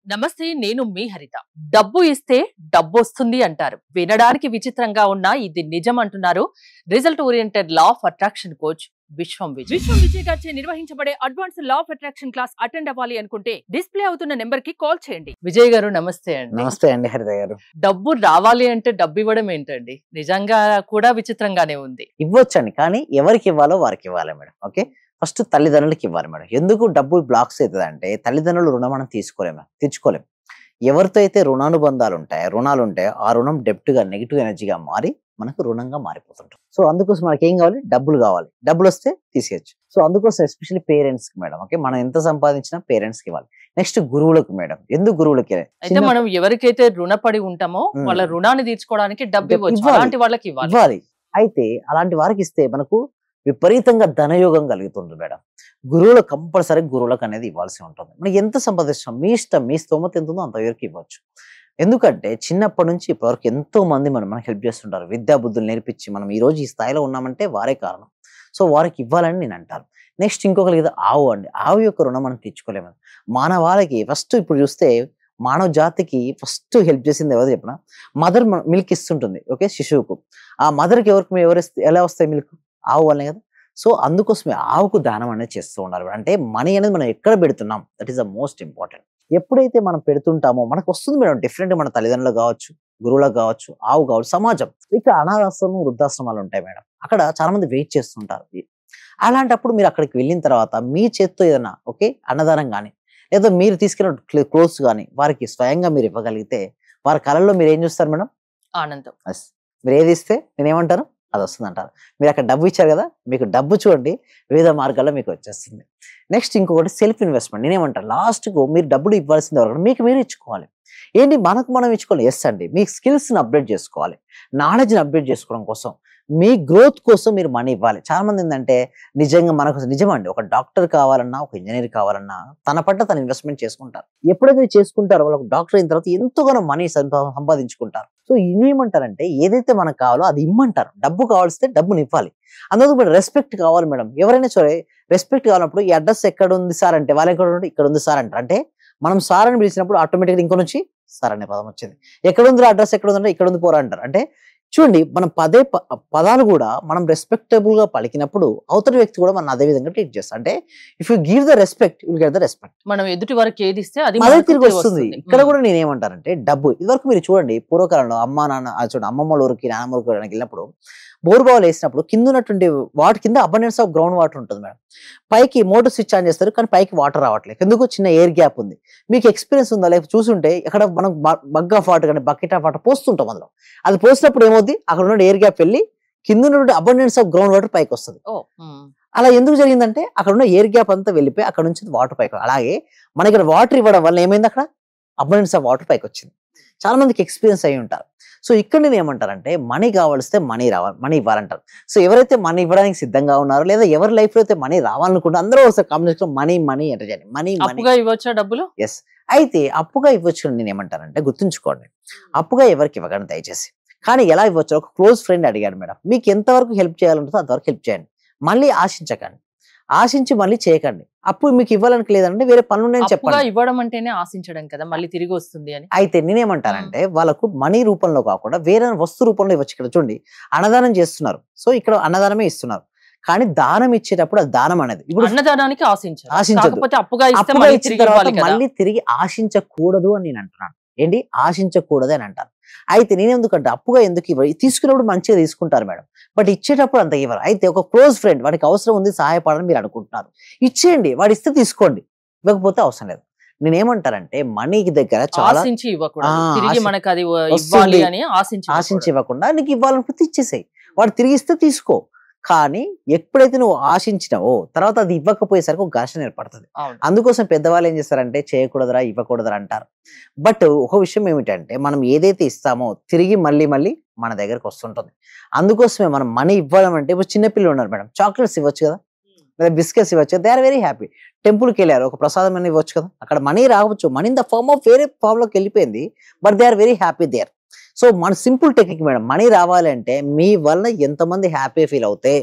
నమస్తే, నేను మీ హరిత. డబ్బు ఇస్తే డబ్బొస్తుంది అంటారు. వినడానికి విచిత్రంగా ఉన్నా ఇది నిజం అంటున్నారు result oriented law of attraction coach విశ్వం విజయ్ గారిచే నిర్వహించబడే advance law of attraction class attend అవ్వాలి అనుకుంటే డిస్ప్లే అవుతున్న నెంబర్ కి కాల్ చేయండి. విజయ్ గారు నమస్తే అండి. నమస్తే అండి హరిత గారు. డబ్బు రావాలి అంటే డబ్బు ఇవ్వడం ఏంటండి? నిజంగా కూడా విచిత్రంగానే ఉంది. ఇవ్వచ్చండి, కానీ ఎవరికి ఇవ్వాలో వారికి ఇవ్వాలి మేడం. ఓకే, ఫస్ట్ తల్లిదండ్రులకి ఇవ్వాలి మేడం. ఎందుకు డబ్బులు బ్లాక్స్ అవుతుంది అంటే తల్లిదండ్రులు రుణం మనం తెచ్చుకోలేము. ఎవరితో అయితే రుణాలు ఉంటాయో ఆ రుణం డెప్ట్ గా నెగిటివ్ ఎనర్జీగా మారి మనకు రుణంగా మారిపోతుంటాం. సో అందుకోసం మనకి ఏం కావాలి? డబ్బులు కావాలి. డబ్బులు వస్తే తీసేయచ్చు. సో అందుకోసం ఎస్పెషల్లీ పేరెంట్స్ కి మేడం. ఓకే, మనం ఎంత సంపాదించినా పేరెంట్స్ కి ఇవ్వాలి. నెక్స్ట్ గురువులకు మేడం. ఎందుకు గురువులకి? అయితే మనం ఎవరికైతే రుణపడి ఉంటామో వాళ్ళ రుణాన్ని తీర్చుకోవడానికి డబ్బు ఇవ్వచ్చు. అలాంటి వాళ్ళకి ఇవ్వాలి. అయితే అలాంటి వారికి ఇస్తే మనకు విపరీతంగా ధనయోగం కలుగుతుంది మేడం. గురువులకు కంపల్సరీ గురువులకు అనేది ఇవ్వాల్సి ఉంటుంది. మనకి ఎంత సంపాదిస్తాం మీ ఇష్టం, మీ స్తోమత ఎంత ఉందో అంతవరకు ఇవ్వచ్చు. ఎందుకంటే చిన్నప్పటి నుంచి ఇప్పటివరకు ఎంతో మంది మనకు హెల్ప్ చేస్తుంటారు. విద్యా బుద్ధులు నేర్పించి మనం ఈ రోజు ఈ స్థాయిలో ఉన్నామంటే వారే కారణం. సో వారికి ఇవ్వాలని నేను అంటాను. నెక్స్ట్ ఇంకొకరి కదా ఆవు అండి. ఆవు యొక్క రుణం మనం తెచ్చుకోలేము. మానవాళికి ఫస్ట్ ఇప్పుడు చూస్తే మానవ జాతికి ఫస్ట్ హెల్ప్ చేసింది ఎవరు చెప్పిన? Mother milk ఇస్తుంటుంది. ఓకే, శిశువుకు. ఆ మదర్కి ఎలా వస్తాయి మిల్క్? ఆవు వల్లనే కదా. సో అందుకోసమే ఆవుకు దానం అనేది చేస్తూ ఉండాలి. అంటే మనీ అనేది మనం ఎక్కడ పెడుతున్నాం, that is the most important. ఎప్పుడైతే మనం పెడుతుంటామో మనకు వస్తుంది మేడం. డిఫరెంట్ మన తల్లిదండ్రులు కావచ్చు, గురువులకు కావచ్చు, ఆవు కావచ్చు, సమాజం. ఇక్కడ అనాథాశ్రమం, వృద్ధాశ్రమాలు ఉంటాయి మేడం. అక్కడ చాలా మంది వెయిట్ చేస్తుంటారు. అలాంటప్పుడు మీరు అక్కడికి వెళ్ళిన తర్వాత మీ చేత్తో ఏదైనా ఓకే అన్నదానం కానీ లేదా మీరు తీసుకెళ్ళిన క్లోత్స్ కానీ వారికి స్వయంగా మీరు ఇవ్వగలిగితే వారి కళల్లో మీరు ఏం చూస్తారు మేడం? ఆనందం. మీరు ఏది ఇస్తే నేనేమంటారు అది వస్తుంది అంటారు. మీరు అక్కడ డబ్బు ఇచ్చారు కదా, మీకు డబ్బు చూడండి వివిధ మార్గాల్లో మీకు వచ్చేస్తుంది. నెక్స్ట్ ఇంకొకటి సెల్ఫ్ ఇన్వెస్ట్మెంట్. నేనేమంటాను, లాస్ట్కు మీరు డబ్బులు ఇవ్వాల్సింది ఎవరు? మీకు మీరు ఇచ్చుకోవాలి. ఏంటి మనం ఇచ్చుకోవాలి? ఎస్ అండి, మీ స్కిల్స్ని అప్డేట్ చేసుకోవాలి, నాలెడ్జ్ని అప్డేట్ చేసుకోవడం కోసం, మీ గ్రోత్ కోసం మీరు మనీ ఇవ్వాలి. చాలా మంది ఏంటంటే నిజంగా మనకు నిజమండి, ఒక డాక్టర్ కావాలన్నా ఒక ఇంజనీర్ కావాలన్నా తన పట్ల తను ఇన్వెస్ట్మెంట్ చేసుకుంటారు. ఎప్పుడైతే చేసుకుంటారో వాళ్ళకు డాక్టర్ అయిన తర్వాత ఎంతగానో మనీ సంపాదించుకుంటారు. సో ఇవేమంటారంటే ఏదైతే మనకు కావాలో అది ఇమ్మంటారు. డబ్బు కావాల్సితే డబ్బుని ఇవ్వాలి. అందుకు కూడా రెస్పెక్ట్ కావాలి మేడం. ఎవరైనా సరే రెస్పెక్ట్ కావాలన్నప్పుడు ఈ అడ్రస్ ఎక్కడ ఉంది సార్ అంటే వాళ్ళు ఎక్కడ ఉంటే ఇక్కడ ఉంది సార్ అంటారు. అంటే మనం సార్ అని పిలిచినప్పుడు ఆటోమేటిక్గా ఇంకో నుంచి సార్ అనే పదం వచ్చింది. ఎక్కడ ఉంది అడ్రస్ ఎక్కడ ఉందంటే ఇక్కడ ఉంది పోరా అంటారు. అంటే చూడండి, మనం పదాలు కూడా మనం రెస్పెక్టబుల్ గా పలికినప్పుడు అవతలి వ్యక్తి కూడా మనం అదే విధంగా ట్రీట్ చేస్తాం. అంటే if you give the respect you will get the respect. మనం ఎదుటి వరకు ఏది ఇస్తే అది అదే తిరిగి వస్తుంది. ఇక్కడ కూడా నేను ఏమంటానంటే డబ్బు ఇదివరకు మీరు చూడండి పూర్వకాలంలో అమ్మా నాన్న చూడండి అమ్మమ్మ ఊరికి నాన్నమ్మ ఊరికి వెళ్ళినప్పుడు బోర్బావులు వేసినప్పుడు కింద ఉన్నటువంటి వాటర్ కింద అబండెన్స్ ఆఫ్ గ్రౌండ్ వాటర్ ఉంటుంది మేడం. పైకి మోటార్ స్విచ్ ఆన్ చేస్తారు కానీ పైకి వాటర్ రావట్లేదు. ఎందుకు? చిన్న ఎయిర్ గ్యాప్ ఉంది. మీకు ఎక్స్పీరియన్స్ ఉందా? లేకపోతే చూసుంటే ఇక్కడ మనం బగ్ ఆఫ్ వాటర్ కానీ బకెట్ ఆఫ్ వాటర్ పోస్తుంటాం. అందులో అది పోసినప్పుడు ఏమవుద్ది? అక్కడ ఉన్న ఎయిర్ గ్యాప్ వెళ్ళి కింద ఉన్నటువంటి అబండెన్స్ ఆఫ్ గ్రౌండ్ వాటర్ పైకి వస్తుంది. అలా ఎందుకు జరిగిందంటే అక్కడ ఉన్న ఎయిర్ గ్యాప్ అంతా వెళ్ళిపోయి అక్కడ నుంచి వాటర్ పైకి. అలాగే మన ఇక్కడ వాటర్ ఇవ్వడం వల్ల ఏమైంది? అక్కడ అబండెన్స్ ఆఫ్ వాటర్ పైకి వచ్చింది. చాలా మందికి ఎక్స్పీరియన్స్ అయి ఉంటారు. సో ఇక్కడ నేను ఏమంటారంటే మనీ కావాల్స్తే మనీ ఇవ్వాలంటారు. సో ఎవరైతే మనీ ఇవ్వడానికి సిద్ధంగా ఉన్నారో లేదా ఎవరి లైఫ్ లో అయితే మనీ రావాలనుకుంటే అందరూ వస్తారు కాంబినేషన్ మనీ అంటే మనీ ఇవ్వచ్చా డబ్బులు? ఎస్. అయితే అప్పుగా ఇవ్వచ్చు. నేను ఏమంటానంటే గుర్తుంచుకోండి, అప్పుగా ఎవరికి ఇవ్వకండి దయచేసి. కానీ ఎలా ఇవ్వచ్చు? ఒక క్లోజ్ ఫ్రెండ్ అడిగాడు మేడం, మీకు ఎంతవరకు హెల్ప్ చేయాలంటుందో అంతవరకు హెల్ప్ చేయండి. మళ్ళీ ఆశించి మళ్ళీ చేయకండి. అప్పుడు మీకు ఇవ్వాలని లేదంటే వేరే పనులు చెప్పండి. ఇవ్వడం అంటేనే ఆశించడం కదా, మళ్ళీ తిరిగి వస్తుంది అని. అయితే నేనేమంటానంటే వాళ్ళకు మనీ రూపంలో కాకుండా వేరే వస్తు రూపంలో ఇవ్వచ్చు. ఇక్కడ చూడండి అన్నదానం చేస్తున్నారు. సో ఇక్కడ అన్నదానమే ఇస్తున్నారు. కానీ దానం ఇచ్చేటప్పుడు అది దానం అనేది ఇప్పుడు అన్నదానానికి ఆశించదు. అప్పుగా ఇచ్చిన తర్వాత మళ్ళీ తిరిగి ఆశించకూడదు అని నేను అంటున్నాను. ఏంటి? ఆశించకూడదు అని అంటాను. అయితే నేను ఎందుకంటే అప్పుగా ఎందుకు ఇవ్వరు? తీసుకున్నప్పుడు మంచిగా తీసుకుంటారు మేడం, బట్ ఇచ్చేటప్పుడు అంత ఇవ్వరు. అయితే ఒక క్లోజ్ ఫ్రెండ్ వాడికి అవసరం ఉంది సహాయపడాలని మీరు అనుకుంటున్నారు, ఇచ్చేయండి. వాడు ఇస్తే తీసుకోండి, ఇవ్వకపోతే అవసరం లేదు. నేనేమంటానంటే మనీకి దగ్గర చాలా ఆశించి ఇవ్వకుండా నీకు ఇవ్వాలనుకుంటే ఇచ్చేసేయి. వాడు తిరిగి ఇస్తే తీసుకో. కానీ ఎప్పుడైతే నువ్వు ఆశించినావో తర్వాత అది ఇవ్వకపోయేసరికి ఒక ఘర్షణ ఏర్పడుతుంది. అందుకోసం పెద్దవాళ్ళు ఏం చేస్తారంటే చేయకూడదురా ఇవ్వకూడదురా అంటారు. బట్ ఒక విషయం ఏమిటంటే మనం ఏదైతే ఇస్తామో తిరిగి మళ్ళీ మన దగ్గరకు వస్తుంటుంది. అందుకోసమే మనం మనీ ఇవ్వడం అంటే ఇప్పుడు చిన్నపిల్లలు ఉన్నారు మేడం, చాక్లెట్స్ ఇవ్వచ్చు కదా, లేదా బిస్కెట్స్ ఇవ్వచ్చు. They are very happy. టెంపుల్కి వెళ్ళారు, ఒక ప్రసాదం అని ఇవ్వచ్చు కదా, అక్కడ మనీ రావచ్చు. Money in the form of వేరే ఫామ్ లోకి వెళ్ళిపోయింది, but they are very happy there. So మన సింపుల్ టెక్నిక్ మేడం, మనీ రావాలంటే మీ వల్ల ఎంతమంది హ్యాపీ ఫీల్ అవుతే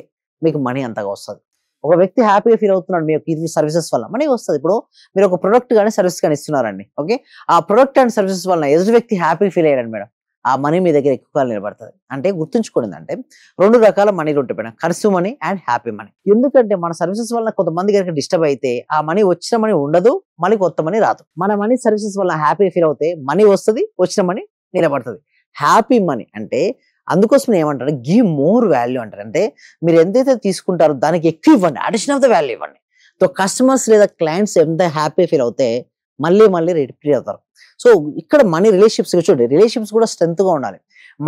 మీకు మనీ అంతగా వస్తుంది. ఒక వ్యక్తి హ్యాపీగా ఫీల్ అవుతున్నాడు మీ యొక్క సర్వీసెస్ వల్ల, మనీ వస్తుంది. ఇప్పుడు మీరు ఒక ప్రొడక్ట్ కానీ సర్వీస్ కానీ ఇస్తున్నారండి, ఓకే, ఆ ప్రొడక్ట్ అండ్ సర్వీసెస్ వల్ల ఎదుటి వ్యక్తి హ్యాపీ ఫీల్ అయ్యాడు మేడం, ఆ మనీ మీ దగ్గర ఎక్కువ కాలం నిలబడుతుంది. అంటే గుర్తుంచుకోండి, అంటే 2 రకాల మనీలు ఉంటాయి మేడం, ఖర్చు మనీ అండ్ హ్యాపీ మనీ. ఎందుకంటే మన సర్వీసెస్ వల్ల కొంతమంది కనుక డిస్టర్బ్ అయితే ఆ మనీ వచ్చిన మనీ ఉండదు, మళ్ళీ కొత్త మనీ రాదు. మన మనీ సర్వీసెస్ వల్ల హ్యాపీ ఫీల్ అవుతే మనీ వస్తుంది, వచ్చిన మనీ నిలబడుతుంది. హ్యాపీ మనీ అంటే అందుకోసం ఏమంటారు, గివ్ మోర్ వాల్యూ అంటారు. అంటే మీరు ఎంతైతే తీసుకుంటారో దానికి ఎక్కువ ఇవ్వండి, అడిషన్ ఆఫ్ ద వాల్యూ ఇవ్వండి. సో కస్టమర్స్ లేదా క్లయింట్స్ ఎంత హ్యాపీ ఫీల్ అవుతే మళ్ళీ మళ్ళీ రిపీట్ అవుతారు. సో ఇక్కడ మనీ రిలేషన్షిప్స్ చూడండి, రిలేషన్షిప్స్ కూడా స్ట్రెంత్ గా ఉండాలి.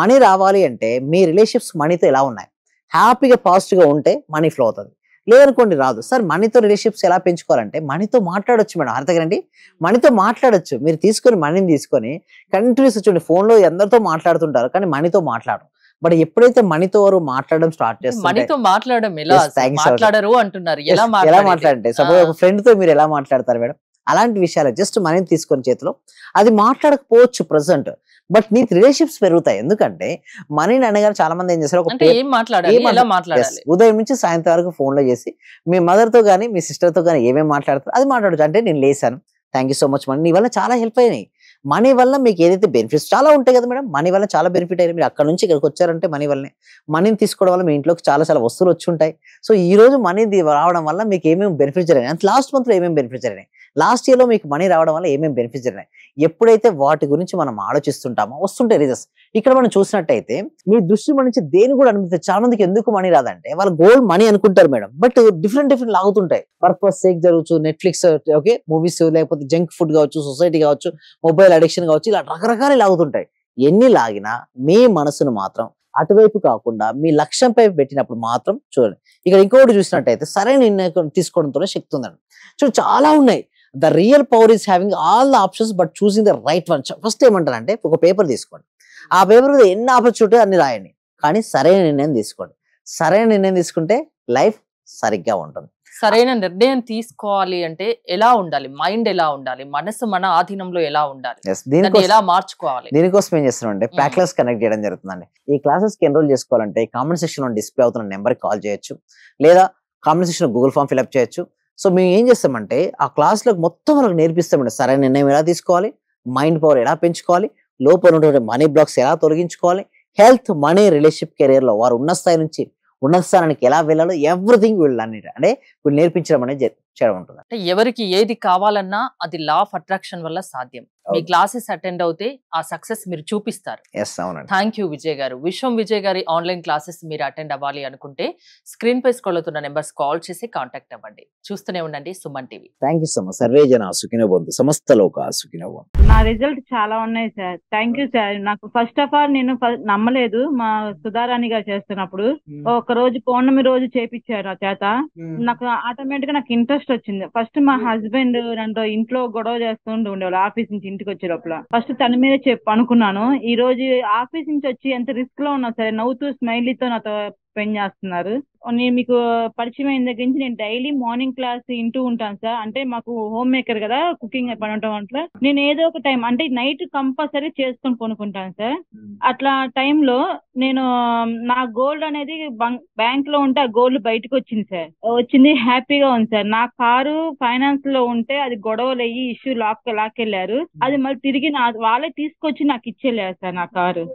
మనీ రావాలి అంటే మీ రిలేషన్షిప్స్ మనీతో ఎలా ఉన్నాయి, హ్యాపీగా పాజిటివ్ గా ఉంటే మనీ ఫ్లో అవుతుంది. లేదనుకోండి రాదు. సార్ మనీతో రిలేషన్షిప్స్ ఎలా పెంచుకోవాలంటే మనీతో మాట్లాడొచ్చు మేడం, అర్థగండి, మనీతో మాట్లాడొచ్చు. మీరు తీసుకొని మనీని తీసుకొని కంటిన్యూస్ చూడండి, ఫోన్ లో అందరితో మాట్లాడుతుంటారు కానీ మనీతో మాట్లాడరు. బట్ ఎప్పుడైతే మనీతో వారు మాట్లాడడం స్టార్ట్ చేస్తారు, మనీతో మాట్లాడడం ఎలా, Yes, thanks, sir. మాట్లాడరు అంటున్నారు, ఎలా ఎలా మాట్లాడంటే సపోజ్ ఒక ఫ్రెండ్ తో మీరు ఎలా మాట్లాడతారు మేడం, అలాంటి విషయాలు జస్ట్ మనీని తీసుకొని చేతిలో అది మాట్లాడకపోవచ్చు ప్రెసెంట్, బట్ నీ రిలేషన్షిప్స్ పెరుగుతాయి. ఎందుకంటే మనీని అనగానే చాలా మంది ఏం చేస్తారు, ఒక అంటే ఏం మాట్లాడాలి, ఎలా మాట్లాడాలి, ఉదయం నుంచి సాయంత్రం వరకు ఫోన్ లో చేసి మీ మదర్ తో గానీ మీ సిస్టర్ తో గానీ ఏమేమి మాట్లాడతారు అది మాట్లాడచ్చు. అంటే నేను లేసాను, thank you so much money, నీ వల్ల చాలా హెల్ప్ అయినాయి. మనీ వల్ల మీకు ఏదైతే బెనిఫిట్స్ చాలా ఉంటాయి కదా మేడం, మనీ వల్ల చాలా బెనిఫిట్ అయ్యాయి. మీరు అక్కడ నుంచి ఇక్కడికి వచ్చారంటే మనీ వల్లనే. మనీని తీసుకోవడం వల్ల మీ ఇంట్లోకి చాలా చాలా వస్తువులు వచ్చి ఉంటాయి. సో ఈ రోజు మనీ రావడం వల్ల మీకు ఏమేమి బెనిఫిట్స్ జరిగినాయి, అంటే లాస్ట్ మంత్ లో ఏమేమి బెనిఫిట్స్ జరిగినాయి, లాస్ట్ ఇయర్ లో మీకు మనీ రావడం వల్ల ఏమేమి బెనిఫిట్స్ జరిగినాయి, ఎప్పుడైతే వాటి గురించి మనం ఆలోచిస్తుంటామో వస్తుంటాయి రిజల్ట్స్. ఇక్కడ మనం చూసినట్టయితే మీ దృష్టి మన నుంచి దేని కూడా అనిపిస్తుంది. చాలా మందికి ఎందుకు మనీ రాదంటే వాళ్ళ గోల్ మనీ అనుకుంటారు మేడం, బట్ డిఫరెంట్ లాగుతుంటాయి. పర్పస్ సేక్ జరగచ్చు, నెట్ఫ్లిక్స్, ఓకే, మూవీస్, లేకపోతే జంక్ ఫుడ్ కావచ్చు, సొసైటీ కావచ్చు, మొబైల్ అడిక్షన్ కావచ్చు, ఇలా రకరకాలు లాగుతుంటాయి. ఎన్ని లాగినా మీ మనసును మాత్రం అటువైపు కాకుండా మీ లక్ష్యంపై పెట్టినప్పుడు మాత్రం చూడండి. ఇక్కడ ఇంకొకటి చూసినట్టయితే సరైన నిర్ణయం తీసుకోవడంతోనే శక్తి ఉందండి. చూడండి చాలా ఉన్నాయి. The real power is having all the options but choosing the right one. First ఏమంటారంటే ఒక పేపర్ తీసుకోండి, ఆ పేపర్ మీద ఎన్ని ఆపర్చునిటీ అన్ని రాయండి, కానీ సరైన నిర్ణయం తీసుకోండి. సరైన నిర్ణయం తీసుకుంటే లైఫ్ సరిగ్గా ఉంటుంది. సరైన నిర్ణయం తీసుకోవాలి అంటే ఎలా ఉండాలి, మైండ్ ఎలా ఉండాలి, మనసు మన ఆధీనంలో ఎలా ఉండాలి, దాన్ని ఎలా మార్చుకోవాలి. దీనికోసం ఏం చేస్తున్నాం అంటే ప్రాక్టీస్ కనెక్ట్ చేయడం జరుగుతుందండి. ఈ క్లాసెస్ కి ఎన్రోల్ చేసుకోవాలంటే కామెంట్ సెక్షన్ లో డిస్ప్లే అవుతున్న నెంబర్ కాల్ చేయొచ్చు, లేదా కామెంట్ సెక్షన్ లో గూగుల్ ఫామ్ ఫిల్అప్ చేయొచ్చు. సో మేము ఏం చేస్తామంటే ఆ క్లాస్ లో మొత్తం మనకు నేర్పిస్తామండి. సరైన నిర్ణయం ఎలా తీసుకోవాలి, మైండ్ పవర్ ఎలా పెంచుకోవాలి, లోపల ఉన్నటువంటి మనీ బ్లాక్స్ ఎలా తొలగించుకోవాలి, హెల్త్, మనీ, రిలేషన్షిప్, కెరీర్ లో వారు ఉన్న స్థాయి నుంచి ఉన్నత స్థానానికి ఎలా వెళ్ళాలో ఎవ్రీథింగ్ వీళ్ళని అంటే వీళ్ళు నేర్పించడం అనేది చేయడం ఉంటుంది. అంటే ఎవరికి ఏది కావాలన్నా అది లా ఆఫ్ అట్రాక్షన్ వల్ల సాధ్యం. మీ క్లాసెస్ అటెండ్ అవుతే ఆ సక్సెస్ మీరు చూపిస్తారు. థ్యాంక్ యూ విజయ్ గారు. విశ్వం విజయ్ గారి ఆన్లైన్ క్లాసెస్ మీరు అటెండ్ అవ్వాలి అనుకుంటే స్క్రీన్ పై స్క్రోల్ అవుతున్న నెంబర్స్ కాల్ చేసి కాంటాక్ట్ అవ్వండి. చూస్తూనే ఉండండి Suman TV. Thank you so much. Survey జన సుఖినో భవంతు, సమస్త లోకా సుఖినో భవంతు. నా రిజల్ట్ చాలా ఉన్నాయి సార్. Thank you sir. నాకు ఫస్ట్ ఆఫ్ ఆల్ నేను నమ్మలేదు. మా సుధారాణి గారు చేస్తున్నప్పుడు ఒక రోజు పౌర్ణమి రోజు చేపించారు నా చేత. నాకు ఆటోమేటిక్ గా నాకు ఇంట్రెస్ట్ వచ్చింది. ఫస్ట్ మా హస్బెండ్ నన్ను ఇంట్లో గొడవ చేస్తూ ఉండేవాళ్ళు ఆఫీస్ నుంచి ఇంటికి వచ్చే లోపల. ఫస్ట్ తన మీద అనుకున్నాను. ఈ రోజు ఆఫీస్ నుంచి వచ్చి ఎంత రిస్క్ లో ఉన్నా సరే నవ్వుతూ స్మైలీతో నాతో స్పెండ్ చేస్తున్నారు. నేను మీకు పరిచయం అయిన దగ్గర నుంచి నేను డైలీ మార్నింగ్ క్లాస్ వింటూ ఉంటాను సార్. అంటే మాకు హోమ్ మేకర్ కదా, కుకింగ్ పని ఉండటం అట్లా నేను ఏదో ఒక టైం అంటే నైట్ కంపల్సరీ చేసుకొని కొనుక్కుంటాను సార్. అట్లా టైంలో నేను నా గోల్డ్ అనేది బ్యాంక్ లో ఉంటే ఆ గోల్డ్ బయటకు వచ్చింది సార్. వచ్చింది, హ్యాపీగా ఉంది సార్. నా కారు ఫైనాన్స్ లో ఉంటే అది గొడవలు అయ్యి ఇష్యూ లాక్కెళ్ళారు. అది మళ్ళీ తిరిగి వాళ్ళే తీసుకొచ్చి నాకు ఇచ్చేలేరు సార్ నా కారు.